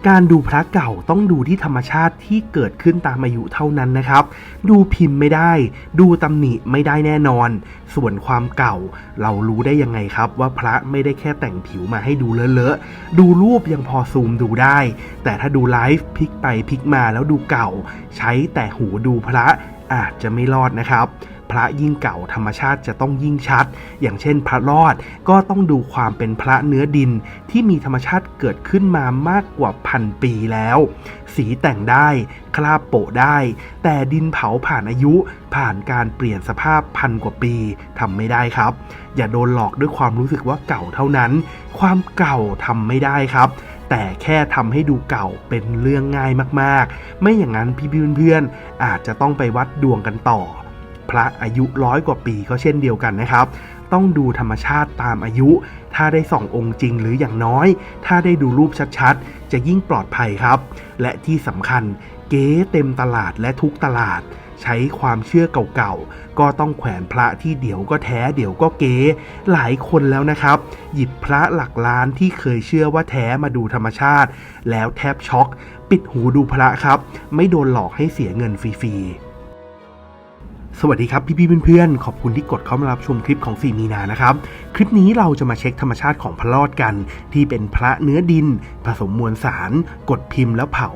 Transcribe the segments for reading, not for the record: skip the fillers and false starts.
การดูพระเก่าต้องดูที่ธรรมชาติที่เกิดขึ้นตามอายุเท่านั้นนะครับดูพิมพ์ไม่ได้ดูตำหนิไม่ได้แน่นอนส่วนความเก่าเรารู้ได้ยังไงครับว่าพระไม่ได้แค่แต่งผิวมาให้ดูเลอะๆดูรูปยังพอซูมดูได้แต่ถ้าดูไลฟ์พลิกไปพลิกมาแล้วดูเก่าใช้แต่หูดูพระอาจจะไม่รอดนะครับพระยิ่งเก่าธรรมชาติจะต้องยิ่งชัดอย่างเช่นพระรอดก็ต้องดูความเป็นพระเนื้อดินที่มีธรรมชาติเกิดขึ้นมามากกว่า1,000 ปีแล้วสีแต่งได้คราบโปะได้แต่ดินเผาผ่านอายุผ่านการเปลี่ยนสภาพ1,000 กว่าปีทำไม่ได้ครับอย่าโดนหลอกด้วยความรู้สึกว่าเก่าเท่านั้นความเก่าทำไม่ได้ครับแต่แค่ทำให้ดูเก่าเป็นเรื่องง่ายมากๆไม่อย่างนั้นพี่เพื่อนๆอาจจะต้องไปวัดดวงกันต่อพระอายุ100 กว่าปีก็เช่นเดียวกันนะครับต้องดูธรรมชาติตามอายุถ้าได้ส่ององค์จริงหรืออย่างน้อยถ้าได้ดูรูปชัดๆจะยิ่งปลอดภัยครับและที่สำคัญเก๊เต็มตลาดและทุกตลาดใช้ความเชื่อเก่าๆก็ต้องแขวนพระที่เดี๋ยวก็แท้เดี๋ยวก็เก๊หลายคนแล้วนะครับหยิบพระหลักล้านที่เคยเชื่อว่าแท้มาดูธรรมชาติแล้วแทบช็อกปิดหูดูพระครับไม่โดนหลอกให้เสียเงินฟรีๆสวัสดีครับพี่เพื่อนๆขอบคุณที่กดเข้ามารับชมคลิปของ4 มีนานะครับคลิปนี้เราจะมาเช็คธรรมชาติของพระรอดกันที่เป็นพระเนื้อดินผสมมวลสารกดพิมพ์แล้วเผา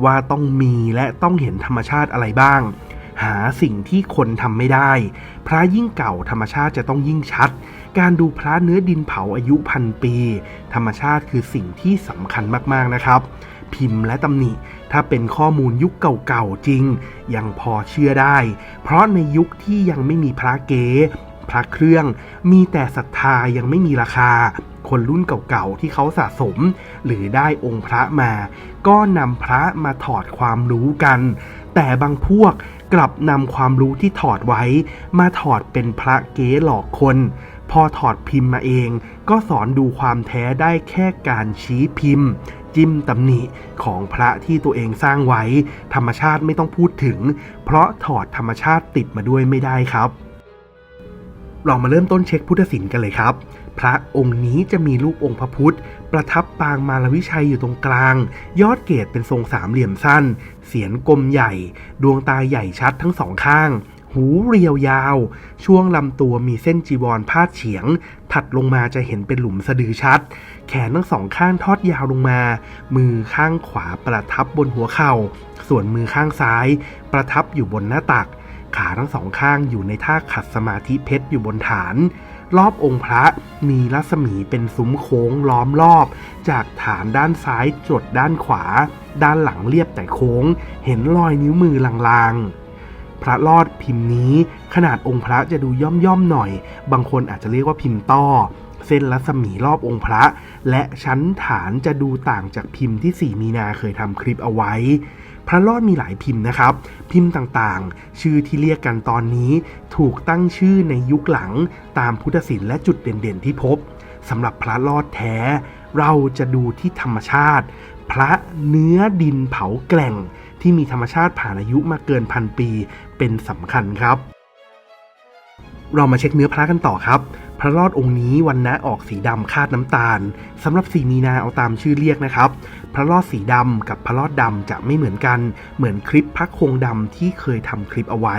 ว่าต้องมีและต้องเห็นธรรมชาติอะไรบ้างหาสิ่งที่คนทำไม่ได้พระยิ่งเก่าธรรมชาติจะต้องยิ่งชัดการดูพระเนื้อดินเผาอายุ1,000 ปีธรรมชาติคือสิ่งที่สำคัญมากๆนะครับพิมพ์และตำหนิถ้าเป็นข้อมูลยุคเก่าๆจริงยังพอเชื่อได้เพราะในยุคที่ยังไม่มีพระเก๋พระเครื่องมีแต่ศรัทธายังไม่มีราคาคนรุ่นเก่าๆที่เขาสะสมหรือได้องค์พระมาก็นำพระมาถอดความรู้กันแต่บางพวกกลับนำความรู้ที่ถอดไว้มาถอดเป็นพระเก๋หลอกคนพอถอดพิมพ์มาเองก็สอนดูความแท้ได้แค่การชี้พิมพ์จิ้มตำหนิของพระที่ตัวเองสร้างไว้ธรรมชาติไม่ต้องพูดถึงเพราะถอดธรรมชาติติดมาด้วยไม่ได้ครับเรามาเริ่มต้นเช็คพุทธศิลป์กันเลยครับพระองค์นี้จะมีรูปองค์พระพุทธประทับปางมารวิชัยอยู่ตรงกลางยอดเกศเป็นทรงสามเหลี่ยมสั้นเสียรกลมใหญ่ดวงตาใหญ่ชัดทั้งสองข้างหูเรียวยาวช่วงลำตัวมีเส้นจีวรพาดเฉียงถัดลงมาจะเห็นเป็นหลุมสะดือชัดแขนทั้งสองข้างทอดยาวลงมามือข้างขวาประทับบนหัวเข่าส่วนมือข้างซ้ายประทับอยู่บนหน้าตักขาทั้งสองข้างอยู่ในท่าขัดสมาธิเพชรอยู่บนฐานรอบองค์พระมีรัศมีเป็นซุ้มโค้งล้อมรอบจากฐานด้านซ้ายจดด้านขวาด้านหลังเรียบแต่โค้งเห็นรอยนิ้วมือลางๆพระรอดพิมพ์นี้ขนาดองค์พระจะดูย่อมหน่อยบางคนอาจจะเรียกว่าพิมพ์ต้อเส้นรัศมีรอบองค์พระและชั้นฐานจะดูต่างจากพิมพ์ที่4 มีนาเคยทำคลิปเอาไว้พระรอดมีหลายพิมพ์นะครับพิมพ์ต่างๆชื่อที่เรียกกันตอนนี้ถูกตั้งชื่อในยุคหลังตามพุทธศิลป์และจุดเด่นๆที่พบสำหรับพระรอดแท้เราจะดูที่ธรรมชาติพระเนื้อดินเผาแกร่งที่มีธรรมชาติผ่านอายุมาเกิน1,000 ปีเป็นสำคัญครับเรามาเช็คเนื้อพระกันต่อครับพระรอดองค์นี้วรรณะออกสีดำคาดน้ำตาลสำหรับ4 มีนาเอาตามชื่อเรียกนะครับพระรอดสีดำกับพระรอดดำจะไม่เหมือนกันเหมือนคลิปพระโคงดำที่เคยทำคลิปเอาไว้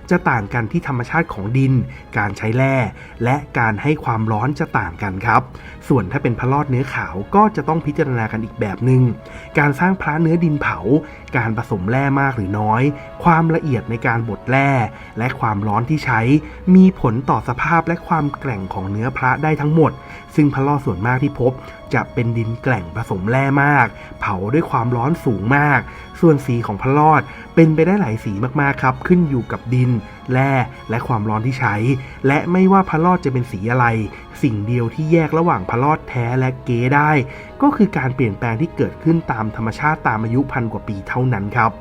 จะต่างกันที่ธรรมชาติของดินการใช้แร่และการให้ความร้อนจะต่างกันครับส่วนถ้าเป็นพระรอดเนื้อขาวก็จะต้องพิจารณากันอีกแบบหนึ่งการสร้างพระเนื้อดินเผาการผสมแร่มากหรือน้อยความละเอียดในการบดแร่และความร้อนที่ใช้มีผลต่อสภาพและความแกร่งของเนื้อพระได้ทั้งหมดซึ่งพระรอดส่วนมากที่พบจะเป็นดินแกร่งผสมแร่มากเผาด้วยความร้อนสูงมากส่วนสีของพระรอดเป็นไปได้หลายสีมากๆครับขึ้นอยู่กับดินแร่และความร้อนที่ใช้และไม่ว่าพระรอดจะเป็นสีอะไรสิ่งเดียวที่แยกระหว่างพระรอดแท้และเก๊ได้ก็คือการเปลี่ยนแปลงที่เกิดขึ้นตามธรรมชาติตามอายุ1,000 กว่าปีเท่านั้นครับ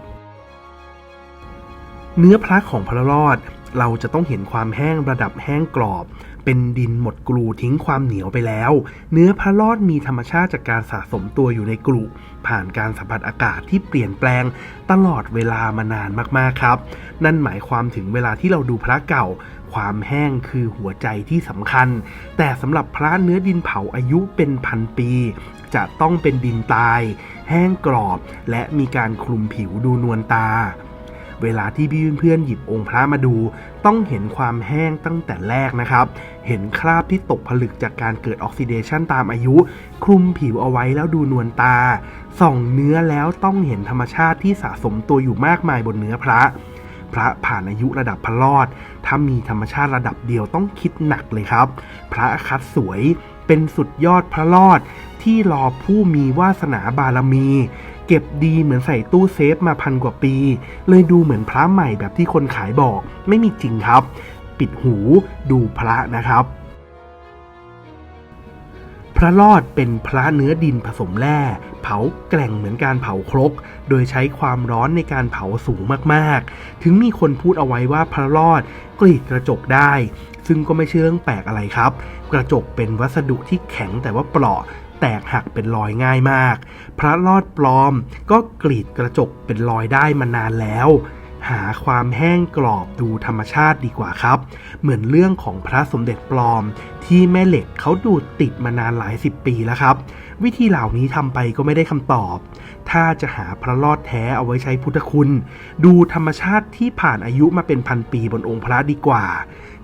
เนื้อพระของพระรอดเราจะต้องเห็นความแห้งระดับแห้งกรอบเป็นดินหมดกรูทิ้งความเหนียวไปแล้วเนื้อพระรอดมีธรรมชาติจากการสะสมตัวอยู่ในกรูผ่านการสัมผัสอากาศที่เปลี่ยนแปลงตลอดเวลามานานมากๆครับนั่นหมายความถึงเวลาที่เราดูพระเก่าความแห้งคือหัวใจที่สำคัญแต่สำหรับพระเนื้อดินเผาอายุเป็น1,000 ปีจะต้องเป็นดินตาย แห้งกรอบและมีการคลุมผิวดูนวลตาเวลาที่พี่เพื่อนๆหยิบองค์พระมาดูต้องเห็นความแห้งตั้งแต่แรกนะครับเห็นคราบที่ตกผลึกจากการเกิดออกซิเดชันตามอายุคลุมผิวเอาไว้แล้วดูนวลตาส่องเนื้อแล้วต้องเห็นธรรมชาติที่สะสมตัวอยู่มากมายบนเนื้อพระผ่านอายุระดับพระรอดถ้ามีธรรมชาติระดับเดียวต้องคิดหนักเลยครับพระคัดสวยเป็นสุดยอดพระรอดที่รอผู้มีวาสนาบารมีเก็บดีเหมือนใส่ตู้เซฟมา1,000 กว่าปีเลยดูเหมือนพระใหม่แบบที่คนขายบอกไม่มีจริงครับปิดหูดูพระนะครับพระรอดเป็นพระเนื้อดินผสมแร่เผาแกร่งเหมือนการเผาครกโดยใช้ความร้อนในการเผาสูงมากๆถึงมีคนพูดเอาไว้ว่าพระรอดกรีดกระจกได้ซึ่งก็ไม่ใช่เรื่องแปลกอะไรครับกระจกเป็นวัสดุที่แข็งแต่ว่าเปราะแตกหักเป็นรอยง่ายมากพระรอดปลอมก็กรีดกระจกเป็นรอยได้มานานแล้วหาความแห้งกรอบดูธรรมชาติดีกว่าครับเหมือนเรื่องของพระสมเด็จปลอมที่แม่เหล็กเขาดูดติดมานานหลาย10 ปีแล้วครับวิธีเหล่านี้ทำไปก็ไม่ได้คำตอบถ้าจะหาพระรอดแท้เอาไว้ใช้พุทธคุณดูธรรมชาติที่ผ่านอายุมาเป็น1,000 ปีบนองค์พระดีกว่า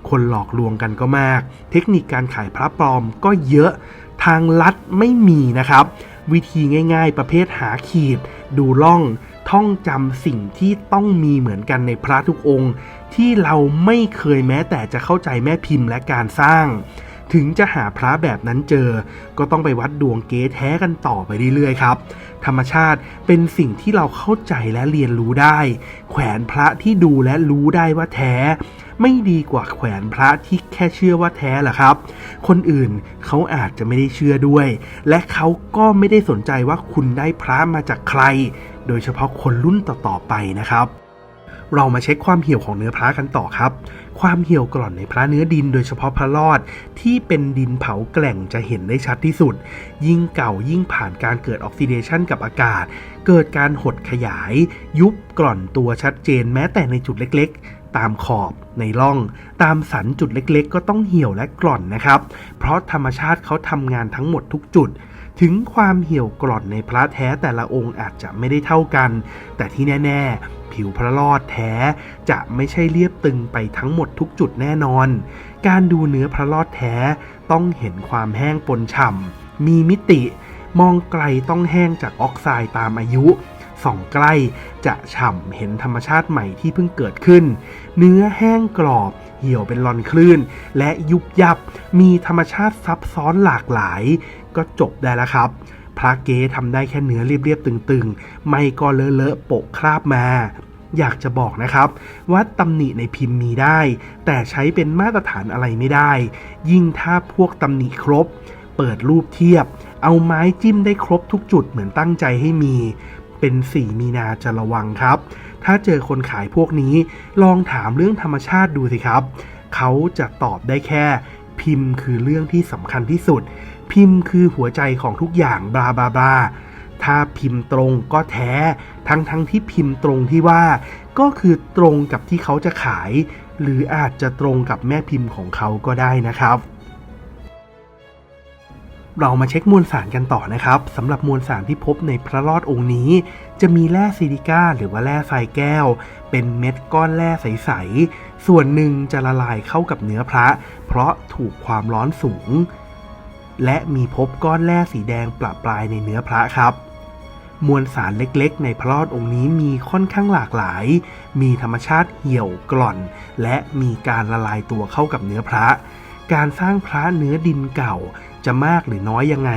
คนหลอกลวงกันก็มากเทคนิคการขายพระปลอมก็เยอะทางลัดไม่มีนะครับวิธีง่ายๆประเภทหาขีดดูล่องท่องจำสิ่งที่ต้องมีเหมือนกันในพระทุกองค์ที่เราไม่เคยแม้แต่จะเข้าใจแม่พิมพ์และการสร้างถึงจะหาพระแบบนั้นเจอก็ต้องไปวัดดวงเก๊แท้กันต่อไปเรื่อยๆครับธรรมชาติเป็นสิ่งที่เราเข้าใจและเรียนรู้ได้แขวนพระที่ดูและรู้ได้ว่าแท้ไม่ดีกว่าแขวนพระที่แค่เชื่อว่าแท้หรอครับคนอื่นเขาอาจจะไม่ได้เชื่อด้วยและเขาก็ไม่ได้สนใจว่าคุณได้พระมาจากใครโดยเฉพาะคนรุ่นต่อๆไปนะครับเรามาเช็คความเหี่ยวของเนื้อพระกันต่อครับความเหี่ยวกร่อนในพระเนื้อดินโดยเฉพาะพระรอดที่เป็นดินเผาแกร่งจะเห็นได้ชัดที่สุดยิ่งเก่ายิ่งผ่านการเกิดออกซิเดชันกับอากาศเกิดการหดขยายยุบกร่อนตัวชัดเจนแม้แต่ในจุดเล็กๆตามขอบในร่องตามสันจุดเล็กๆก็ต้องเหี่ยวและกร่อนนะครับเพราะธรรมชาติเขาทำงานทั้งหมดทุกจุดถึงความเหี่ยวกร่อนในพระแท้แต่ละองค์อาจจะไม่ได้เท่ากันแต่ที่แน่ๆผิวพระรอดแท้จะไม่ใช่เรียบตึงไปทั้งหมดทุกจุดแน่นอนการดูเนื้อพระรอดแท้ต้องเห็นความแห้งปนฉ่ำมีมิติมองไกลต้องแห้งจากออกไซด์ตามอายุส่องใกล้จะฉ่ำเห็นธรรมชาติใหม่ที่เพิ่งเกิดขึ้นเนื้อแห้งกรอบเหี่ยวเป็นลอนคลื่นและยุบยับมีธรรมชาติซับซ้อนหลากหลายก็จบได้แล้วครับพระเก๊ทำได้แค่เนื้อเรียบๆตึงๆไม่ก็เลอะๆโปะคราบมาอยากจะบอกนะครับว่าตำหนิในพิมพ์มีได้แต่ใช้เป็นมาตรฐานอะไรไม่ได้ยิ่งถ้าพวกตำหนิครบเปิดรูปเทียบเอาไม้จิ้มได้ครบทุกจุดเหมือนตั้งใจให้มีเป็น4 มีนาจะระวังครับถ้าเจอคนขายพวกนี้ลองถามเรื่องธรรมชาติดูสิครับเขาจะตอบได้แค่พิมพ์คือเรื่องที่สำคัญที่สุดพิมพ์คือหัวใจของทุกอย่างบลาบลาบลาถ้าพิมพ์ตรงก็แท้ทั้งที่พิมพ์ตรงที่ว่าก็คือตรงกับที่เขาจะขายหรืออาจจะตรงกับแม่พิมพ์ของเขาก็ได้นะครับเรามาเช็คมวลสารกันต่อนะครับสำหรับมวลสารที่พบในพระรอดองค์นี้จะมีแร่ซิลิก้าหรือว่าแร่ทรายแก้วเป็นเม็ดก้อนแร่ใสๆส่วนหนึ่งจะละลายเข้ากับเนื้อพระเพราะถูกความร้อนสูงและมีพบก้อนแร่สีแดงประปรายในเนื้อพระครับมวลสารเล็กๆในพระรอดองค์นี้มีค่อนข้างหลากหลายมีธรรมชาติเหี่ยวกร่อนและมีการละลายตัวเข้ากับเนื้อพระการสร้างพระเนื้อดินเก่าจะมากหรือน้อยยังไง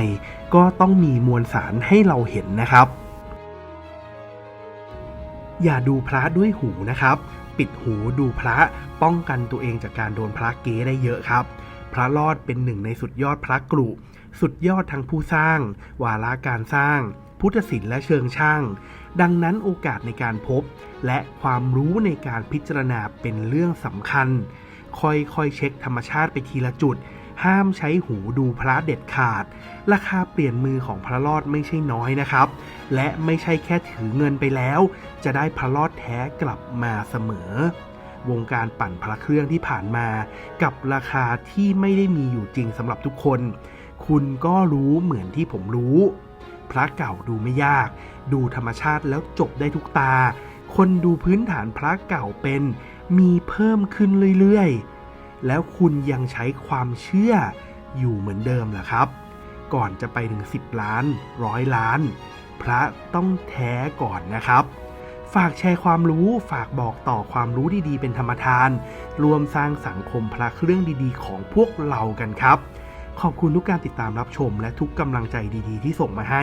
ก็ต้องมีมวลสารให้เราเห็นนะครับอย่าดูพระด้วยหูนะครับปิดหูดูพระป้องกันตัวเองจากการโดนพระเก๊ได้เยอะครับพระรอดเป็นหนึ่งในสุดยอดพระกรุสุดยอดทั้งผู้สร้างวาระการสร้างพุทธศิลป์และเชิงช่างดังนั้นโอกาสในการพบและความรู้ในการพิจารณาเป็นเรื่องสำคัญค่อยๆเช็คธรรมชาติไปทีละจุดห้ามใช้หูดูพระเด็ดขาดราคาเปลี่ยนมือของพระรอดไม่ใช่น้อยนะครับและไม่ใช่แค่ถือเงินไปแล้วจะได้พระรอดแท้กลับมาเสมอวงการปั่นพระเครื่องที่ผ่านมากับราคาที่ไม่ได้มีอยู่จริงสำหรับทุกคนคุณก็รู้เหมือนที่ผมรู้ พระเก่าดูไม่ยากดูธรรมชาติแล้วจบได้ทุกตาคนดูพื้นฐานพระเก่าเป็นมีเพิ่มขึ้นเรื่อยๆแล้วคุณยังใช้ความเชื่ออยู่เหมือนเดิมเหรอครับก่อนจะไปถึง10 ล้าน100 ล้านพระต้องแท้ก่อนนะครับฝากแชร์ความรู้ฝากบอกต่อความรู้ดีๆเป็นธรรมทานรวมสร้างสังคมพระเครื่องดีๆของพวกเรากันครับขอบคุณทุกการติดตามรับชมและทุกกำลังใจดีๆที่ส่งมาให้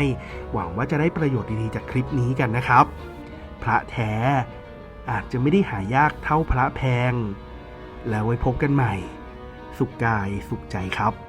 หวังว่าจะได้ประโยชน์ดีๆจากคลิปนี้กันนะครับพระแท้อาจจะไม่ได้หายากเท่าพระแพงแล้วไว้พบกันใหม่สุขกายสุขใจครับ